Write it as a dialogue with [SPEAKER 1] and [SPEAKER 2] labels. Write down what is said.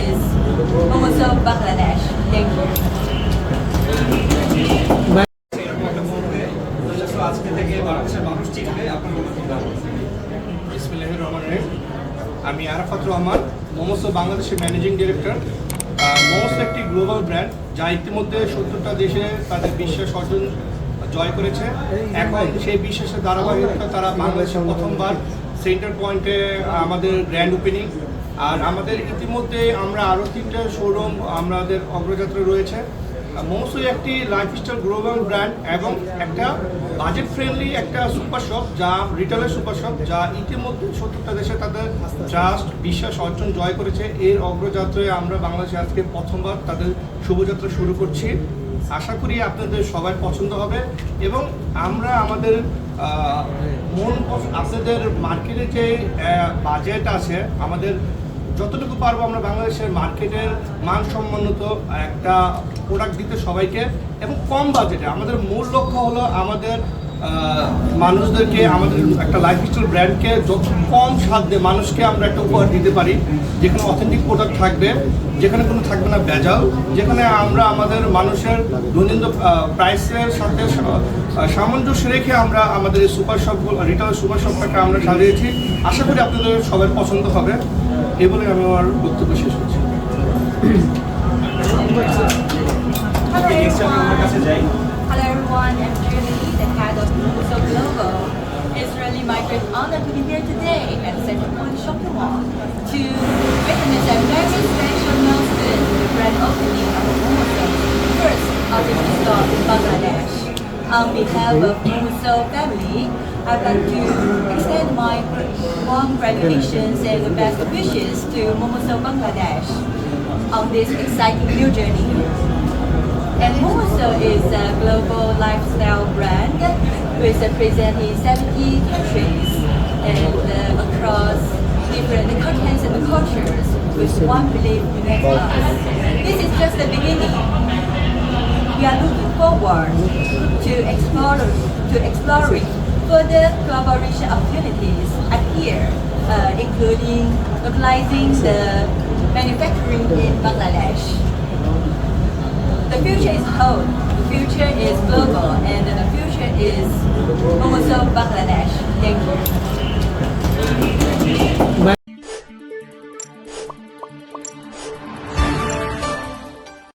[SPEAKER 1] is Momoso Bangladesh. Thank you.
[SPEAKER 2] আজকে থেকে বাংলাদেশের মানুষ চিনবে আপনার বিসমিল্লাহির রহমানির রহিম। আমি আরাফাত রহমান, মোমোসো বাংলাদেশের ম্যানেজিং ডিরেক্টর। মোমোসো একটি গ্লোবাল ব্র্যান্ড যা ইতিমধ্যে 70টা দেশে তাদের বিশ্বাস অর্জন জয় করেছে। এখন সেই বিশ্বাসের ধারাবাহিকতা তারা বাংলাদেশে প্রথমবার সেন্টার পয়েন্টে আমাদের গ্র্যান্ড ওপেনিং, আর আমাদের ইতিমধ্যে আমরা আরও 3টা শোরুম আমাদের অগ্রযাত্রা রয়েছে। মোমোসো একটি লাইফস্টাইল গ্লোবাল ব্র্যান্ড এবং একটা বাজেট ফ্রেন্ডলি একটা সুপার শপ, যা রিটেলের সুপার শপ, যা ইতিমধ্যে 70টা দেশে তাদের ট্রাস্ট বিশ্বাস অর্জন জয় করেছে। এর অগ্রযাত্রায় আমরা বাংলাদেশে আজকে প্রথমবার তাদের শুভযাত্রা শুরু করছি। আশা করি আপনাদের সবাই পছন্দ হবে এবং আমরা আমাদের আপনাদের মার্কেটে যে বাজেট আছে, আমাদের যতটুকু পারবো আমরা বাংলাদেশের মার্কেটের মানসম্মত একটা প্রোডাক্ট দিতে সবাইকে, এবং কম বাজেটে। আমাদের মূল লক্ষ্য হলো আমাদের মানুষদেরকে, আমাদের একটা লাইফস্টাইল ব্র্যান্ডকে যত কম সাধ্যে মানুষকে আমরা একটা উপহার দিতে পারি, যেখানে অথেন্টিক প্রোডাক্ট থাকবে, যেখানে কোনো থাকবে না ভেজাল, যেখানে আমরা আমাদের মানুষের দৈনন্দিন প্রাইসের সাথে সামঞ্জস্য রেখে আমরা আমাদের এই সুপার শপগুলো, রিটেল সুপার শপটাকে আমরা সাজিয়েছি। আশা করি আপনাদের সবার পছন্দ হবে। এই বলে আমি আমার বক্তব্য শেষ করছি।
[SPEAKER 1] Hello everyone, I'm Julie, the head of Momoso Global. It's really my great honor to be here today at Central Point Shopping Mall to witness a very special milestone, the grand opening of Momoso's first autism store in Bangladesh. On behalf of Momoso family, I'd like to extend my warm congratulations and the best wishes to Momoso Bangladesh on this exciting new journey. And Momoso is a global lifestyle brand with a presence in 70 countries and across different contents and cultures with one belief unites us. This is just the beginning. We are looking forward to exploring further collaboration opportunities at here, including localizing the manufacturing in Bangladesh. The future is whole, the future is global, and the future is Momoso Bangladesh. Thank you.